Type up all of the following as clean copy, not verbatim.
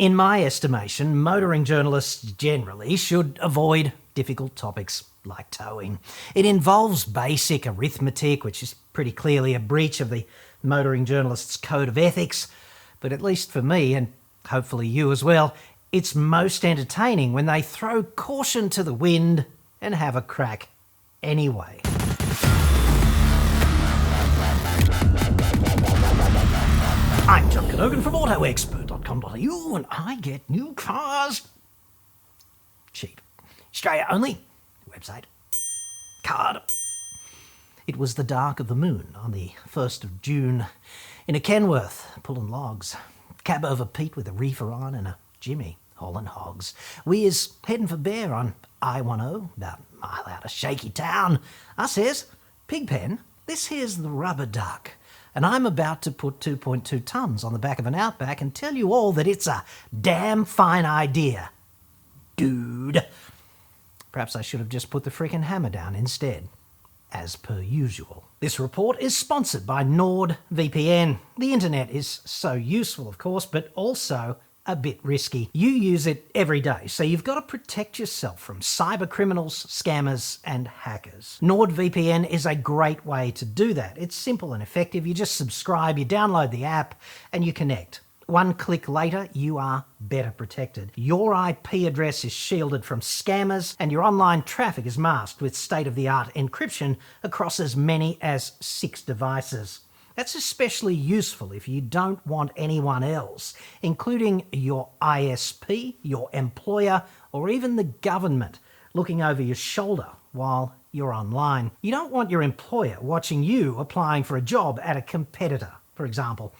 In my estimation, motoring journalists generally should avoid difficult topics like towing. It involves basic arithmetic, which is pretty clearly a breach of the motoring journalist's code of ethics, but at least for me, and hopefully you as well, it's most entertaining when they throw caution to the wind and have a crack anyway. I'm John Cadogan from AutoExpert.com.au, and I get new cars cheap. Australia only. Website. Card. It was the dark of the moon on the 1st of June in a Kenworth, pulling logs. Cab over Pete with a reefer on and a Jimmy hauling hogs. We is heading for Bear on I-10, about a mile out of shaky town. I says, Pigpen, this here's the rubber duck, and I'm about to put 2.2 tonnes on the back of an Outback and tell you all that it's a damn fine idea, dude. Perhaps I should have just put the frickin' hammer down instead, as per usual. This report is sponsored by NordVPN. The internet is so useful, of course, but also a bit risky. You use it every day, so you've got to protect yourself from cyber criminals, scammers, and hackers. NordVPN is a great way to do that. It's simple and effective. You just subscribe, you download the app, and you connect. One click later, you are better protected. Your IP address is shielded from scammers, and your online traffic is masked with state-of-the-art encryption across as many as 6 devices. That's especially useful if you don't want anyone else, including your ISP, your employer, or even the government, looking over your shoulder while you're online. You don't want your employer watching you applying for a job at a competitor, for example.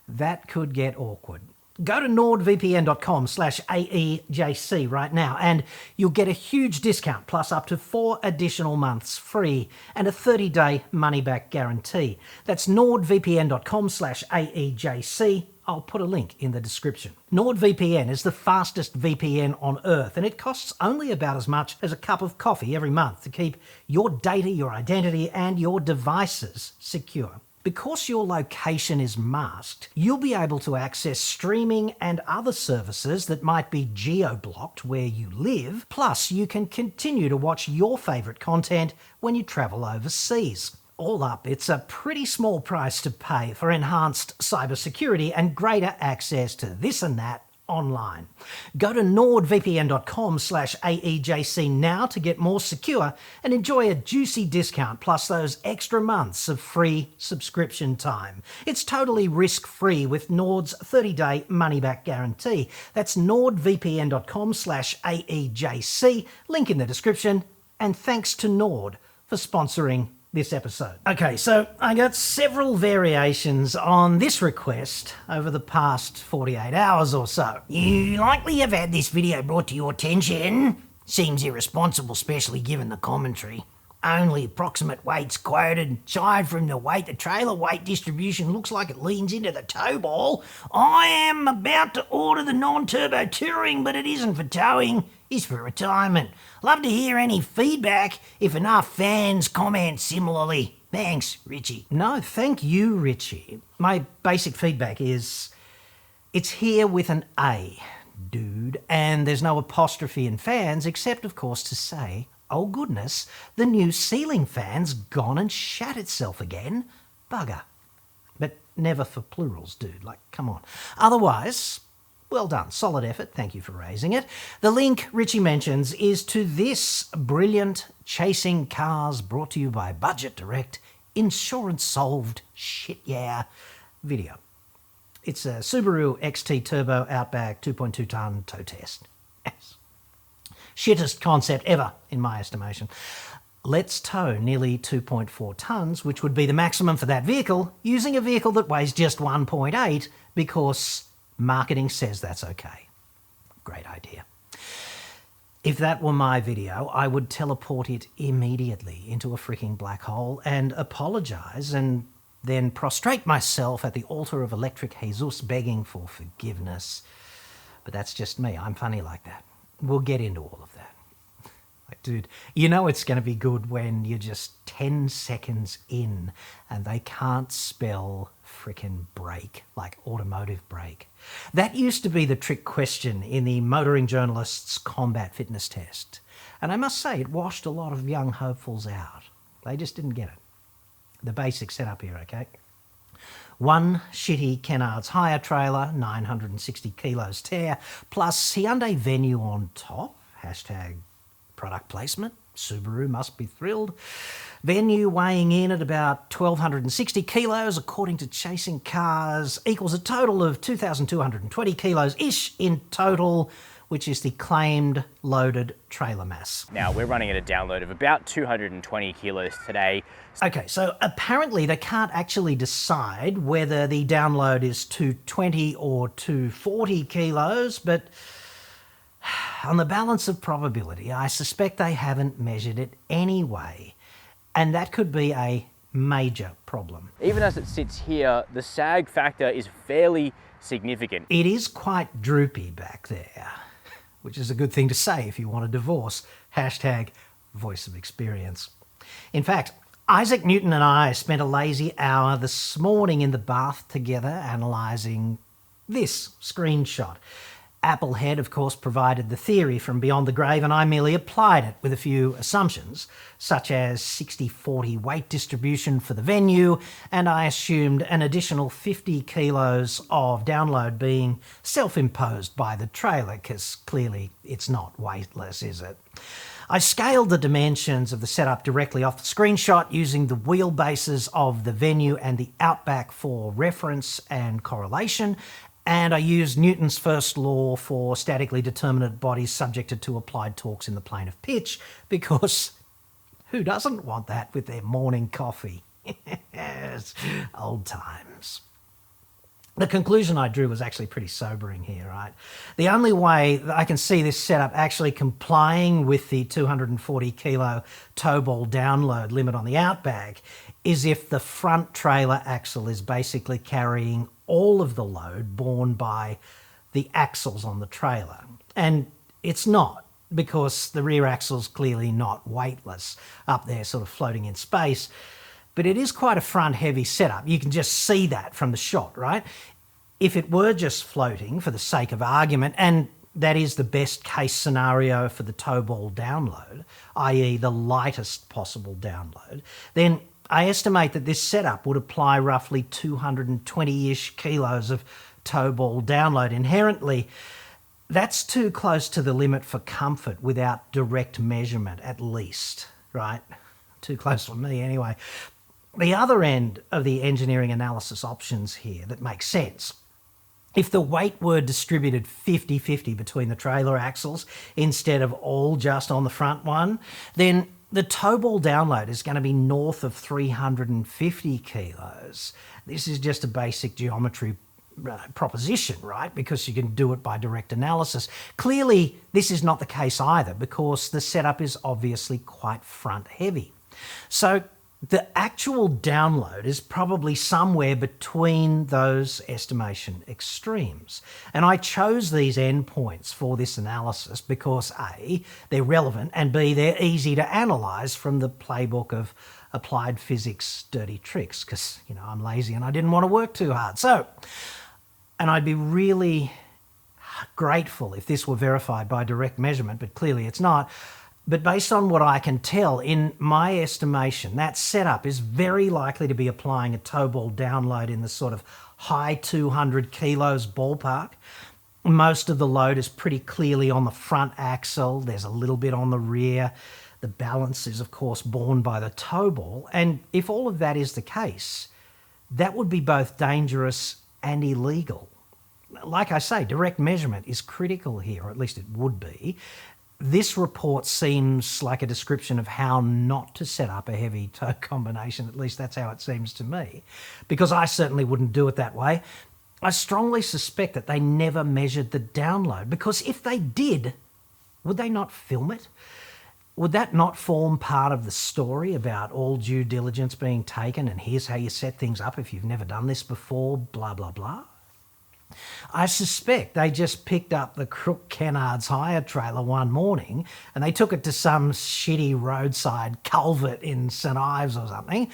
That could get awkward. Go to nordvpn.com/AEJC right now and you'll get a huge discount plus up to 4 additional months free and a 30-day money-back guarantee. That's nordvpn.com/AEJC. I'll put a link in the description. NordVPN is the fastest VPN on Earth, and it costs only about as much as a cup of coffee every month to keep your data, your identity, and your devices secure. Because your location is masked, you'll be able to access streaming and other services that might be geo-blocked where you live, plus you can continue to watch your favourite content when you travel overseas. All up, it's a pretty small price to pay for enhanced cybersecurity and greater access to this and that online. Go to nordvpn.com/AEJC now to get more secure and enjoy a juicy discount plus those extra months of free subscription time. It's totally risk-free with Nord's 30-day money-back guarantee. That's nordvpn.com/AEJC, link in the description, and thanks to Nord for sponsoring this episode. Okay, so I got several variations on this request over the past 48 hours or so. You likely have had this video brought to your attention. Seems irresponsible, especially given the commentary. Only approximate weights quoted. Aside from the weight, the trailer weight distribution looks like it leans into the tow ball. I am about to order the non-turbo touring, but it isn't for towing. It's for retirement. Love to hear any feedback if enough fans comment similarly. Thanks, Richie. No, thank you, Richie. My basic feedback is it's here with an A, dude, and there's no apostrophe in fans except, of course, to say, oh goodness, the new ceiling fan's gone and shat itself again. Bugger. But never for plurals, dude. Like, come on. Otherwise, well done. Solid effort. Thank you for raising it. The link Richie mentions is to this brilliant Chasing Cars brought to you by Budget Direct, Insurance Solved, shit yeah, video. It's a Subaru XT Turbo Outback 2.2 tonne tow test. Yes. Shittest concept ever, in my estimation. Let's tow nearly 2.4 tonnes, which would be the maximum for that vehicle, using a vehicle that weighs just 1.8 because marketing says that's okay. Great idea. If that were my video, I would teleport it immediately into a freaking black hole and apologise and then prostrate myself at the altar of electric Jesus begging for forgiveness. But that's just me. I'm funny like that. We'll get into all of that. Like, dude, you know it's going to be good when you're just 10 seconds in and they can't spell frickin' brake, like automotive brake. That used to be the trick question in the motoring journalist's combat fitness test. And I must say, it washed a lot of young hopefuls out. They just didn't get it. The basic setup here, okay? One shitty Kennards hire trailer, 960 kilos tear, plus Hyundai Venue on top, hashtag product placement, Subaru must be thrilled. Venue weighing in at about 1,260 kilos, according to Chasing Cars, equals a total of 2,220 kilos-ish in total, which is the claimed loaded trailer mass. Now, we're running at a download of about 220 kilos today. Okay, so apparently they can't actually decide whether the download is 220 or 240 kilos, but on the balance of probability, I suspect they haven't measured it anyway, and that could be a major problem. Even as it sits here, the sag factor is fairly significant. It is quite droopy back there, which is a good thing to say if you want a divorce. Hashtag voice of experience. In fact, Isaac Newton and I spent a lazy hour this morning in the bath together analysing this screenshot. Applehead, of course, provided the theory from beyond the grave, and I merely applied it with a few assumptions, such as 60-40 weight distribution for the Venue, and I assumed an additional 50 kilos of download being self-imposed by the trailer, because clearly it's not weightless, is it? I scaled the dimensions of the setup directly off the screenshot using the wheelbases of the Venue and the Outback for reference and correlation, and I used Newton's first law for statically determinate bodies subjected to applied torques in the plane of pitch, because who doesn't want that with their morning coffee? Yes, old times. The conclusion I drew was actually pretty sobering here, right? The only way that I can see this setup actually complying with the 240 kilo tow ball download limit on the Outback is if the front trailer axle is basically carrying all of the load borne by the axles on the trailer. And it's not, because the rear axle's clearly not weightless up there sort of floating in space. But it is quite a front-heavy setup. You can just see that from the shot, right? If it were just floating for the sake of argument, and that is the best case scenario for the tow ball download, i.e. the lightest possible download, then I estimate that this setup would apply roughly 220-ish kilos of tow ball download. Inherently, that's too close to the limit for comfort without direct measurement, at least, right? Too close for me anyway. The other end of the engineering analysis options here that makes sense. If the weight were distributed 50-50 between the trailer axles instead of all just on the front one, then the tow ball download is going to be north of 350 kilos. This is just a basic geometry proposition, right? Because you can do it by direct analysis. Clearly, this is not the case either, because the setup is obviously quite front heavy. So the actual download is probably somewhere between those estimation extremes. And I chose these endpoints for this analysis because A, they're relevant, and B, they're easy to analyse from the playbook of applied physics dirty tricks, because, you know, I'm lazy and I didn't want to work too hard. So, and I'd be really grateful if this were verified by direct measurement, but clearly it's not. But based on what I can tell, in my estimation, that setup is very likely to be applying a tow ball download in the sort of high 200 kilos ballpark. Most of the load is pretty clearly on the front axle. There's a little bit on the rear. The balance is, of course, borne by the tow ball. And if all of that is the case, that would be both dangerous and illegal. Like I say, direct measurement is critical here, or at least it would be. This report seems like a description of how not to set up a heavy tow combination. At least that's how it seems to me, because I certainly wouldn't do it that way. I strongly suspect that they never measured the download, because if they did, would they not film it? Would that not form part of the story about all due diligence being taken and here's how you set things up if you've never done this before, blah, blah, blah? I suspect they just picked up the Crook Kennard's hire trailer one morning and they took it to some shitty roadside culvert in St Ives or something.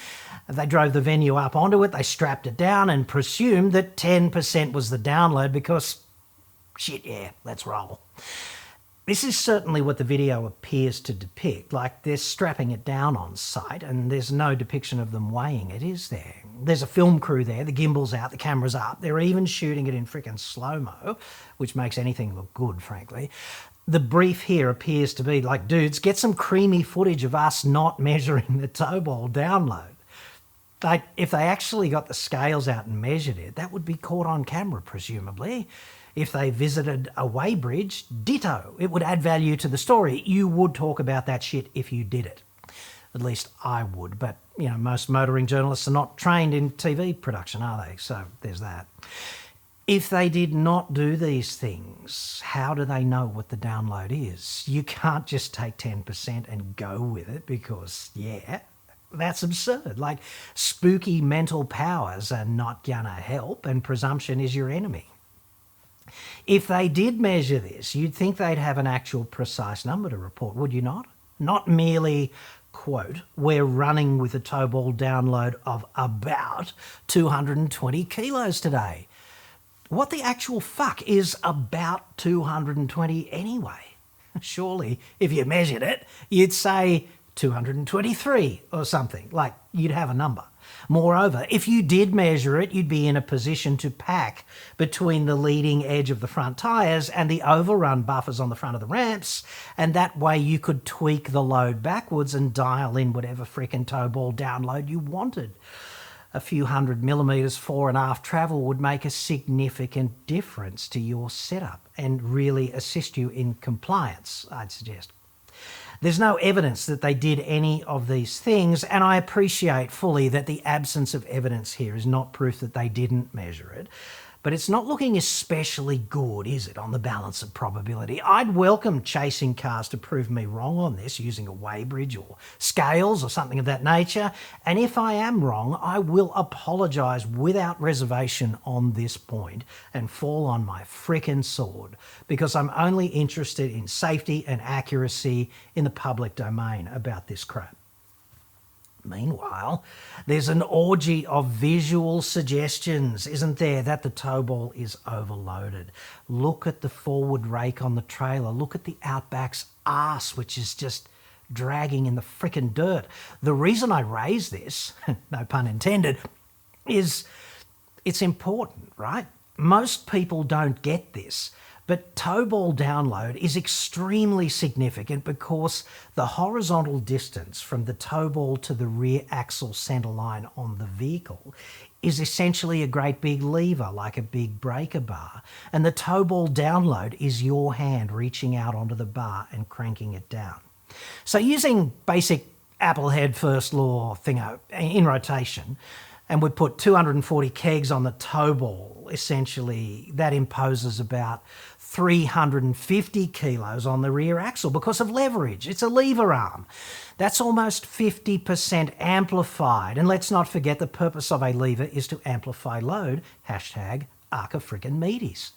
They drove the venue up onto it, they strapped it down and presumed that 10% was the download because, shit, yeah, let's roll. This is certainly what the video appears to depict, like they're strapping it down on site and there's no depiction of them weighing it, is there? There's a film crew there, the gimbal's out, the camera's up, they're even shooting it in frickin' slow-mo, which makes anything look good, frankly. The brief here appears to be like, dudes, get some creamy footage of us not measuring the tow ball download. Like, if they actually got the scales out and measured it, that would be caught on camera, presumably. If they visited a weighbridge, ditto. It would add value to the story. You would talk about that shit if you did it. At least I would, but, you know, most motoring journalists are not trained in TV production, are they? So there's that. If they did not do these things, how do they know what the download is? You can't just take 10% and go with it because, yeah, that's absurd. Like, spooky mental powers are not gonna help and presumption is your enemy. If they did measure this, you'd think they'd have an actual precise number to report, would you not? Not merely, quote, we're running with a tow ball download of about 220 kilos today. What the actual fuck is about 220 anyway? Surely, if you measured it, you'd say 223 or something, like you'd have a number. Moreover, if you did measure it, you'd be in a position to pack between the leading edge of the front tyres and the overrun buffers on the front of the ramps, and that way you could tweak the load backwards and dial in whatever frickin' tow ball download you wanted. A few 100 millimetres fore and aft travel would make a significant difference to your setup and really assist you in compliance, I'd suggest. There's no evidence that they did any of these things, and I appreciate fully that the absence of evidence here is not proof that they didn't measure it. But it's not looking especially good, is it, on the balance of probability? I'd welcome chasing cars to prove me wrong on this using a weighbridge or scales or something of that nature. And if I am wrong, I will apologise without reservation on this point and fall on my frickin' sword, because I'm only interested in safety and accuracy in the public domain about this crap. Meanwhile, there's an orgy of visual suggestions, isn't there, that the tow ball is overloaded. Look at the forward rake on the trailer. Look at the Outback's arse, which is just dragging in the frickin' dirt. The reason I raise this, no pun intended, is it's important, right? Most people don't get this. But tow ball download is extremely significant because the horizontal distance from the tow ball to the rear axle centerline on the vehicle is essentially a great big lever, like a big breaker bar. And the tow ball download is your hand reaching out onto the bar and cranking it down. So using basic Apple head first law thingo in rotation, and we put 240 kegs on the tow ball, essentially that imposes about 350 kilos on the rear axle because of leverage. It's a lever arm. That's almost 50% amplified. And let's not forget the purpose of a lever is to amplify load. Hashtag #ArcaFrickin'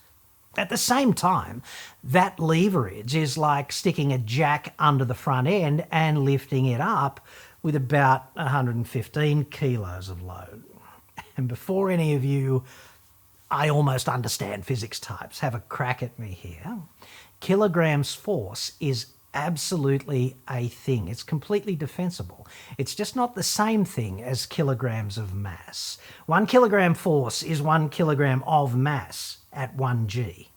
At the same time, that leverage is like sticking a jack under the front end and lifting it up with about 115 kilos of load. And before any of you, I almost understand physics types, have a crack at me here, kilograms force is absolutely a thing. It's completely defensible. It's just not the same thing as kilograms of mass. 1 kilogram force is 1 kilogram of mass at 1g.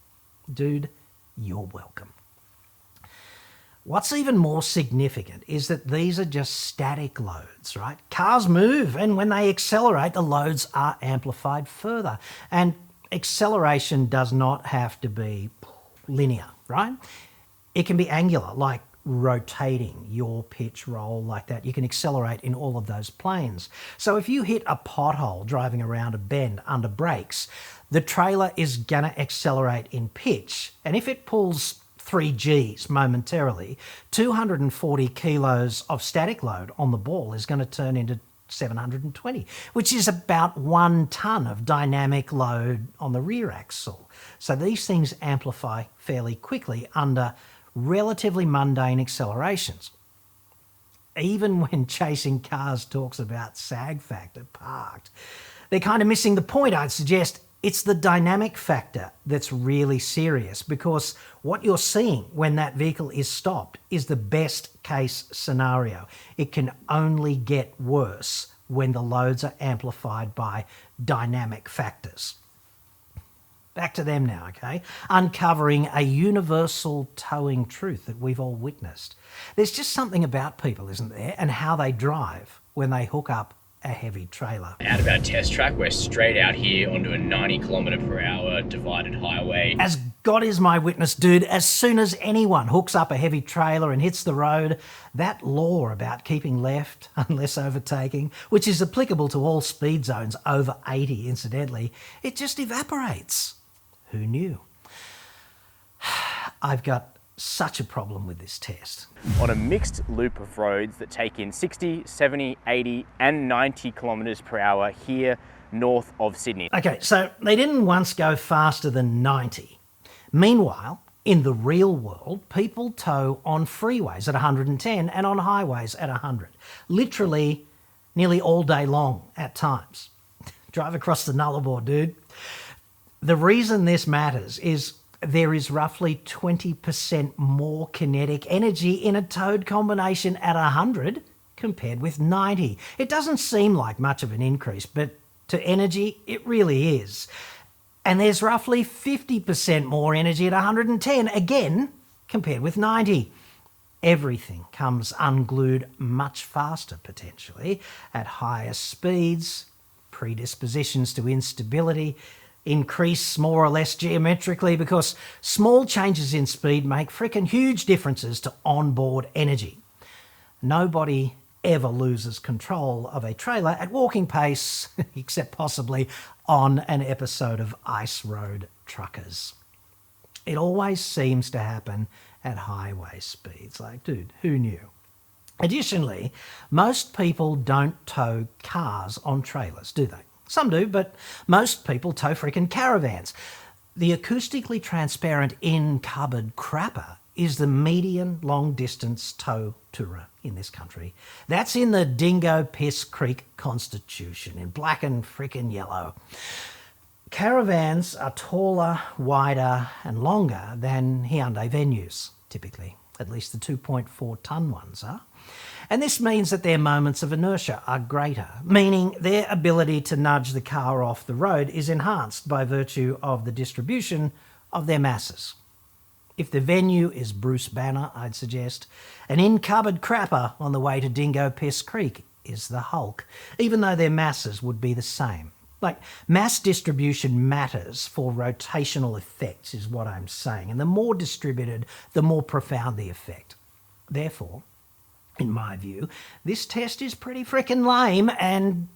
Dude, you're welcome. What's even more significant is that these are just static loads, right? Cars move, and when they accelerate, the loads are amplified further. And acceleration does not have to be linear, right? It can be angular, like rotating your pitch roll like that. You can accelerate in all of those planes. So if you hit a pothole driving around a bend under brakes, the trailer is gonna accelerate in pitch. And if it pulls 3 Gs momentarily, 240 kilos of static load on the ball is going to turn into 720, which is about 1 tonne of dynamic load on the rear axle. So these things amplify fairly quickly under relatively mundane accelerations. Even when Chasing Cars talks about sag factor parked, they're kind of missing the point, I'd suggest. It's the dynamic factor that's really serious, because what you're seeing when that vehicle is stopped is the best case scenario. It can only get worse when the loads are amplified by dynamic factors. Back to them now, okay? Uncovering a universal towing truth that we've all witnessed. There's just something about people, isn't there, and how they drive when they hook up a heavy trailer. Out of our test track, we're straight out here onto a 90km/h divided highway. As God is my witness, dude, as soon as anyone hooks up a heavy trailer and hits the road, that law about keeping left unless overtaking, which is applicable to all speed zones over 80 incidentally, it just evaporates. Who knew? I've got such a problem with this test. On a mixed loop of roads that take in 60, 70, 80 and 90km/h here north of Sydney. Okay, so they didn't once go faster than 90. Meanwhile, in the real world, people tow on freeways at 110 and on highways at 100. Literally nearly all day long at times. Drive across the Nullarbor, dude. The reason this matters is there is roughly 20% more kinetic energy in a towed combination at 100 compared with 90. It doesn't seem like much of an increase, but to energy, it really is. And there's roughly 50% more energy at 110, again, compared with 90. Everything comes unglued much faster, potentially, at higher speeds, predispositions to instability, increase more or less geometrically, because small changes in speed make frickin' huge differences to onboard energy. Nobody ever loses control of a trailer at walking pace, except possibly on an episode of Ice Road Truckers. It always seems to happen at highway speeds. Like, dude, who knew? Additionally, most people don't tow cars on trailers, do they? Some do, but most people tow frickin' caravans. The acoustically transparent in-cupboard crapper is the median long-distance tow tourer in this country. That's in the Dingo Piss Creek Constitution in black and frickin' yellow. Caravans are taller, wider and longer than Hyundai Venues, typically. At least the 2.4 tonne ones are. And this means that their moments of inertia are greater, meaning their ability to nudge the car off the road is enhanced by virtue of the distribution of their masses. If the Venue is Bruce Banner, I'd suggest, an in-cupboard crapper on the way to Dingo Piss Creek is the Hulk, even though their masses would be the same. Like, mass distribution matters for rotational effects is what I'm saying, and the more distributed, the more profound the effect. Therefore, in my view, this test is pretty frickin' lame, and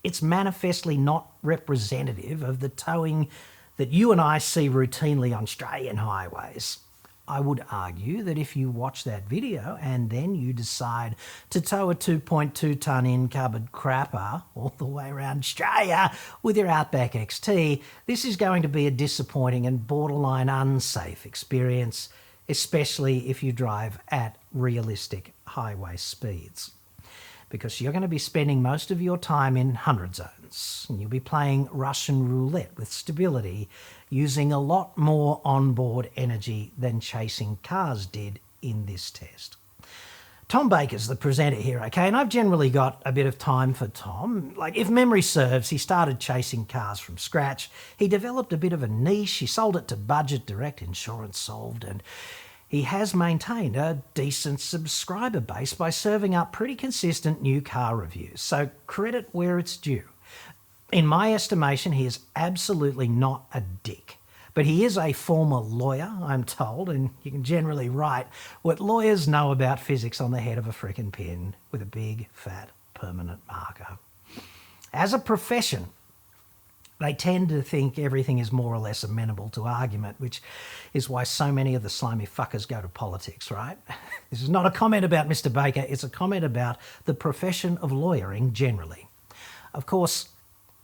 it's manifestly not representative of the towing that you and I see routinely on Australian highways. I would argue that if you watch that video and then you decide to tow a 2.2 tonne in-cupboard crapper all the way around Australia with your Outback XT, this is going to be a disappointing and borderline unsafe experience, especially if you drive at realistic highway speeds. Because you're going to be spending most of your time in 100 zones, and you'll be playing Russian roulette with stability, using a lot more onboard energy than Chasing Cars did in this test. Tom Baker's the presenter here, okay, and I've generally got a bit of time for Tom. Like, if memory serves, he started Chasing Cars from scratch. He developed a bit of a niche, he sold it to Budget Direct, Insurance Solved, and he has maintained a decent subscriber base by serving up pretty consistent new car reviews, so credit where it's due. In my estimation, he is absolutely not a dick, but he is a former lawyer, I'm told, and you can generally write what lawyers know about physics on the head of a frickin' pin with a big, fat, permanent marker. As a profession, They tend to think everything is more or less amenable to argument, which is why so many of the slimy fuckers go to politics, right? This is not a comment about Mr. Baker, it's a comment about the profession of lawyering generally. Of course,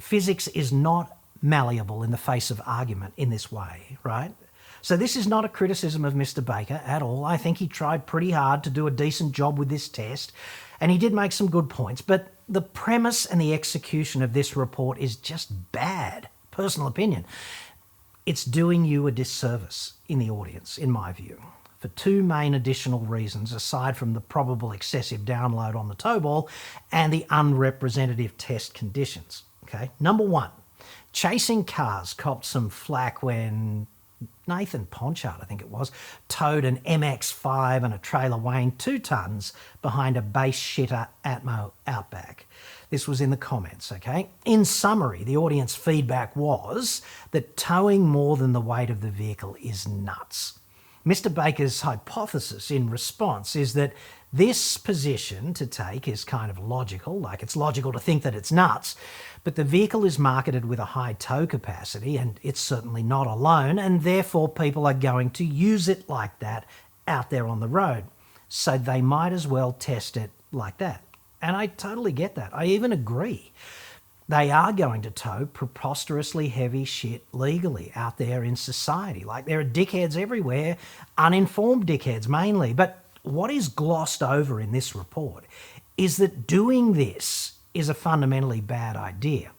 physics is not malleable in the face of argument in this way, right? So this is not a criticism of Mr. Baker at all. I think he tried pretty hard to do a decent job with this test, and he did make some good points, but the premise and the execution of this report is just bad. Personal opinion. It's doing you a disservice in the audience, in my view, for two main additional reasons, aside from the probable excessive download on the toe ball and the unrepresentative test conditions. Okay, number one, chasing cars copped some flack when Nathan Ponchard, I think it was, towed an MX-5 and a trailer weighing 2 tonnes behind a base shitter Atmo Outback. This was in the comments, okay? In summary, the audience feedback was that towing more than the weight of the vehicle is nuts. Mr. Baker's hypothesis in response is that this position to take is kind of logical, like it's logical to think that it's nuts, but the vehicle is marketed with a high tow capacity and it's certainly not alone, and therefore people are going to use it like that out there on the road. So they might as well test it like that. And I totally get that. I even agree. They are going to tow preposterously heavy shit legally out there in society. Like there are dickheads everywhere, uninformed dickheads mainly. But what is glossed over in this report is that doing this is a fundamentally bad idea.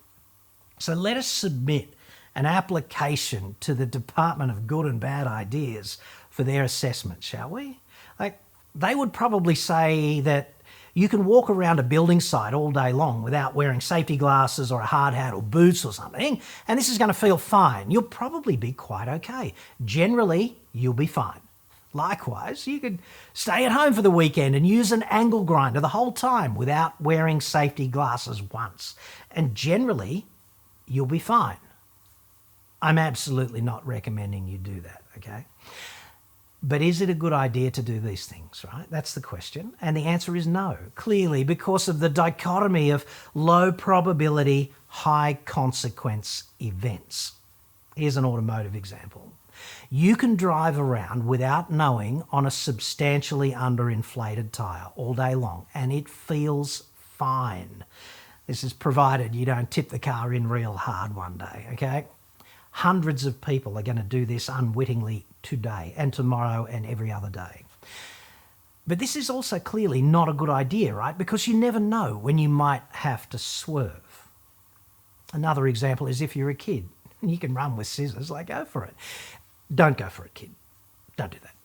So let us submit an application to the Department of Good and Bad Ideas for their assessment, shall we? Like, they would probably say that you can walk around a building site all day long without wearing safety glasses or a hard hat or boots or something, and this is going to feel fine. You'll probably be quite okay. Generally, you'll be fine. Likewise, you could stay at home for the weekend and use an angle grinder the whole time without wearing safety glasses once, and generally, you'll be fine. I'm absolutely not recommending you do that, okay? But is it a good idea to do these things, right? That's the question. And the answer is no, clearly, because of the dichotomy of low probability, high consequence events. Here's an automotive example. You can drive around without knowing on a substantially underinflated tyre all day long, and it feels fine. This is provided you don't tip the car in real hard one day, okay? Hundreds of people are going to do this unwittingly today and tomorrow and every other day. But this is also clearly not a good idea, right? Because you never know when you might have to swerve. Another example is if you're a kid and you can run with scissors, like go for it. Don't go for it, kid. Don't do that.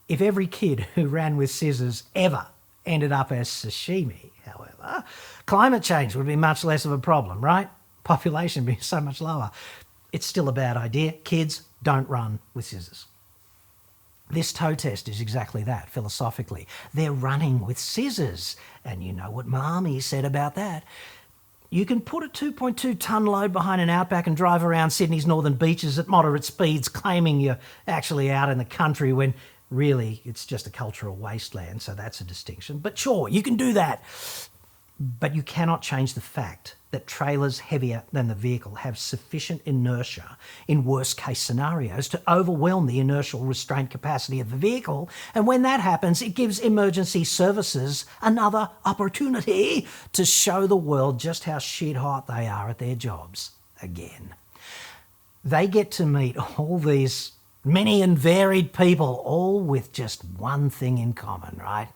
If every kid who ran with scissors ever ended up as sashimi, however, climate change would be much less of a problem, right? Population would be so much lower. It's still a bad idea. Kids, don't run with scissors. This toe test is exactly that, philosophically. They're running with scissors. And you know what Marmy said about that. You can put a 2.2 tonne load behind an Outback and drive around Sydney's northern beaches at moderate speeds, claiming you're actually out in the country when really it's just a cultural wasteland, so that's a distinction. But sure, you can do that. But you cannot change the fact that trailers heavier than the vehicle have sufficient inertia in worst-case scenarios to overwhelm the inertial restraint capacity of the vehicle. And when that happens, it gives emergency services another opportunity to show the world just how shit-hot they are at their jobs again. They get to meet all these many and varied people, all with just one thing in common, right?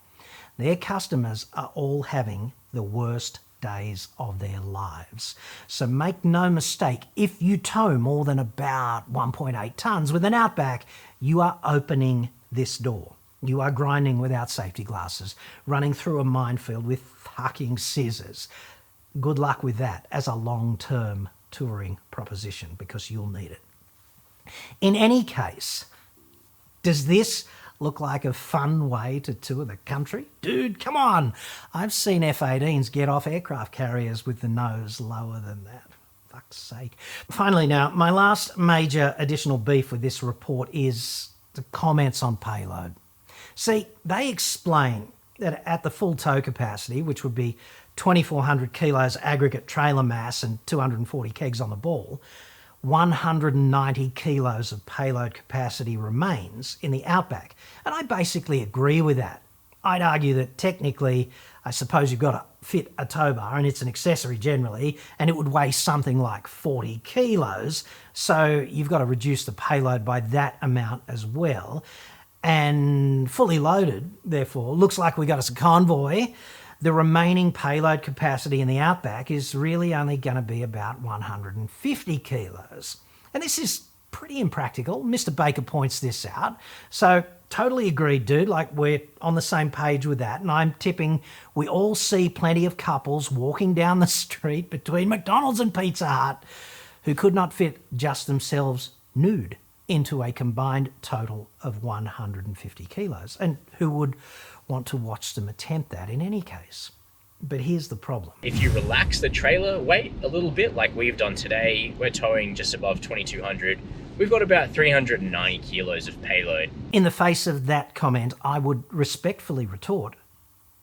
Their customers are all having the worst days of their lives. So make no mistake, if you tow more than about 1.8 tonnes with an Outback, you are opening this door. You are grinding without safety glasses, running through a minefield with fucking scissors. Good luck with that as a long-term touring proposition, because you'll need it. In any case, does this look like a fun way to tour the country? Dude, come on. I've seen F-18s get off aircraft carriers with the nose lower than that. Fuck's sake. Finally now, my last major additional beef with this report is the comments on payload. See, they explain that at the full tow capacity, which would be 2,400 kilos aggregate trailer mass and 240 kegs on the ball, 190 kilos of payload capacity remains in the outback. And I basically agree with that. I'd argue that technically, I suppose you've got to fit a tow bar, and it's an accessory generally, and it would weigh something like 40 kilos. So you've got to reduce the payload by that amount as well. And fully loaded, therefore, looks like we got us a convoy. The remaining payload capacity in the outback is really only going to be about 150 kilos. And this is pretty impractical. Mr. Baker points this out. So totally agreed, dude. Like, we're on the same page with that. And I'm tipping we all see plenty of couples walking down the street between McDonald's and Pizza Hut who could not fit just themselves nude into a combined total of 150 kilos, and who would want to watch them attempt that in any case. But here's the problem. If you relax the trailer weight a little bit, like we've done today, we're towing just above 2,200. We've got about 390 kilos of payload. In the face of that comment, I would respectfully retort,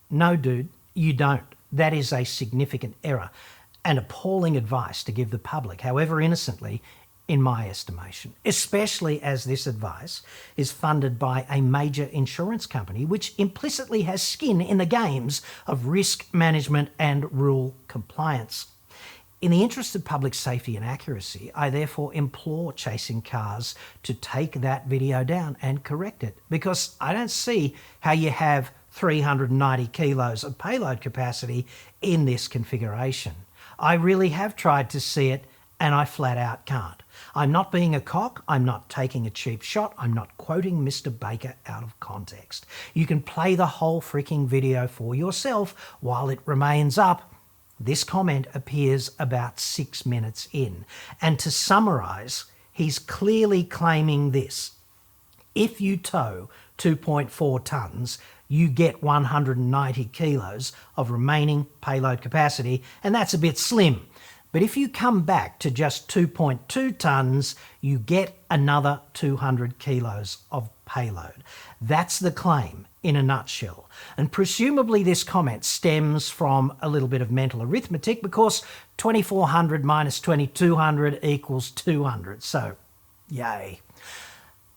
no, dude, you don't. That is a significant error and appalling advice to give the public, however innocently, in my estimation, especially as this advice is funded by a major insurance company which implicitly has skin in the games of risk management and rule compliance. In the interest of public safety and accuracy, I therefore implore Chasing Cars to take that video down and correct it, because I don't see how you have 390 kilos of payload capacity in this configuration. I really have tried to see it, and I flat out can't. I'm not being a cock, I'm not taking a cheap shot, I'm not quoting Mr. Baker out of context. You can play the whole freaking video for yourself while it remains up. This comment appears about 6 minutes in. And to summarise, he's clearly claiming this. If you tow 2.4 tonnes, you get 190 kilos of remaining payload capacity, and that's a bit slim. But if you come back to just 2.2 tonnes, you get another 200 kilos of payload. That's the claim in a nutshell. And presumably this comment stems from a little bit of mental arithmetic, because 2,400 minus 2,200 equals 200. So, yay.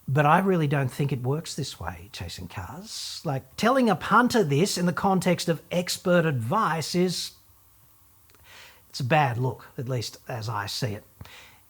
But I really don't think it works this way, Chasing Cars. Like, telling a punter this in the context of expert advice is... it's a bad look, at least as I see it.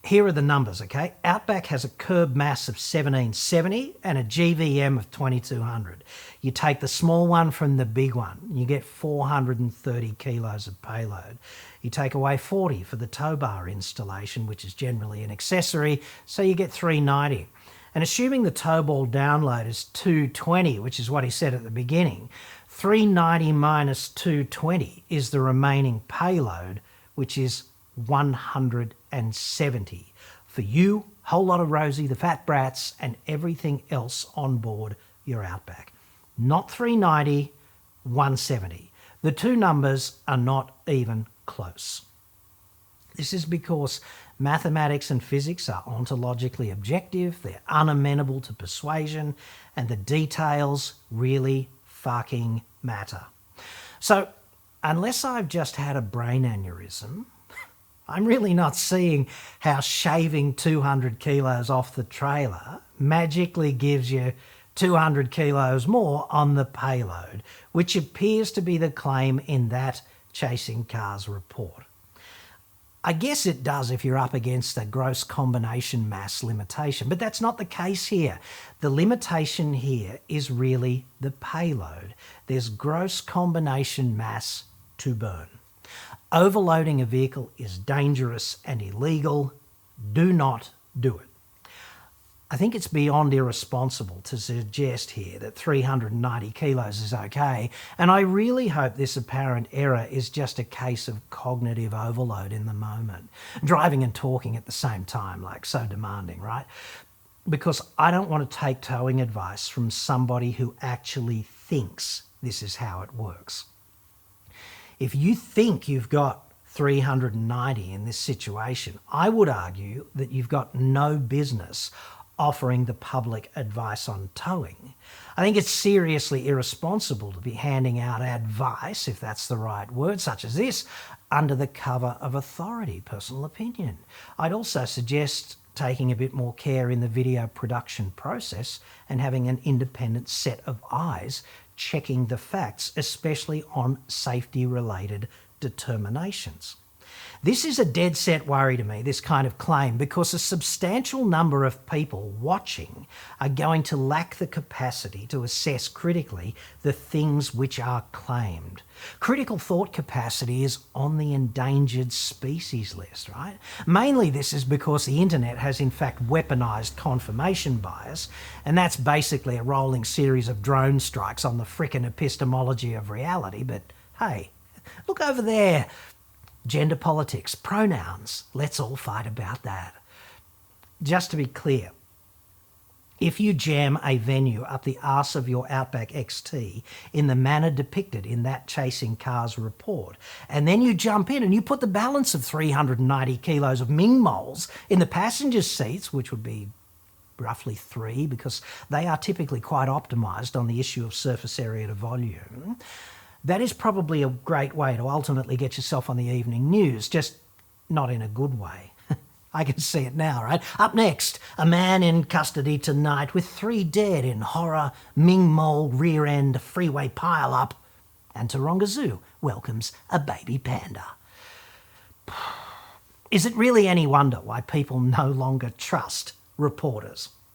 Here are the numbers, okay? Outback has a curb mass of 1770 and a GVM of 2200. You take the small one from the big one, you get 430 kilos of payload. You take away 40 for the tow bar installation, which is generally an accessory, so you get 390. And assuming the tow ball download is 220, which is what he said at the beginning, 390 minus 220 is the remaining payload, which is 170 for you, whole lot of Rosie, the fat brats, and everything else on board your Outback. Not 390, 170. The two numbers are not even close. This is because mathematics and physics are ontologically objective, they're unamenable to persuasion, and the details really fucking matter. So, unless I've just had a brain aneurysm, I'm really not seeing how shaving 200 kilos off the trailer magically gives you 200 kilos more on the payload, which appears to be the claim in that Chasing Cars report. I guess it does if you're up against a gross combination mass limitation, but that's not the case here. The limitation here is really the payload. There's gross combination mass to burn. Overloading a vehicle is dangerous and illegal. Do not do it. I think it's beyond irresponsible to suggest here that 390 kilos is okay, and I really hope this apparent error is just a case of cognitive overload in the moment. Driving and talking at the same time, like so demanding, right? Because I don't want to take towing advice from somebody who actually thinks this is how it works. If you think you've got 390 in this situation, I would argue that you've got no business offering the public advice on towing. I think it's seriously irresponsible to be handing out advice, if that's the right word, such as this, under the cover of authority, personal opinion. I'd also suggest taking a bit more care in the video production process and having an independent set of eyes checking the facts, especially on safety-related determinations. This is a dead set worry to me, this kind of claim, because a substantial number of people watching are going to lack the capacity to assess critically the things which are claimed. Critical thought capacity is on the endangered species list, right? Mainly this is because the internet has in fact weaponised confirmation bias, and that's basically a rolling series of drone strikes on the frickin' epistemology of reality. But hey, look over there. Gender politics, pronouns, let's all fight about that. Just to be clear, if you jam a venue up the arse of your Outback XT in the manner depicted in that Chasing Cars report, and then you jump in and you put the balance of 390 kilos of Ming moles in the passenger seats, which would be roughly 3 because they are typically quite optimised on the issue of surface area to volume, that is probably a great way to ultimately get yourself on the evening news, just not in a good way. I can see it now, right? Up next, a man in custody tonight with 3 dead in horror, Ming Mole rear-end freeway pile-up, and Taronga Zoo welcomes a baby panda. Is it really any wonder why people no longer trust reporters?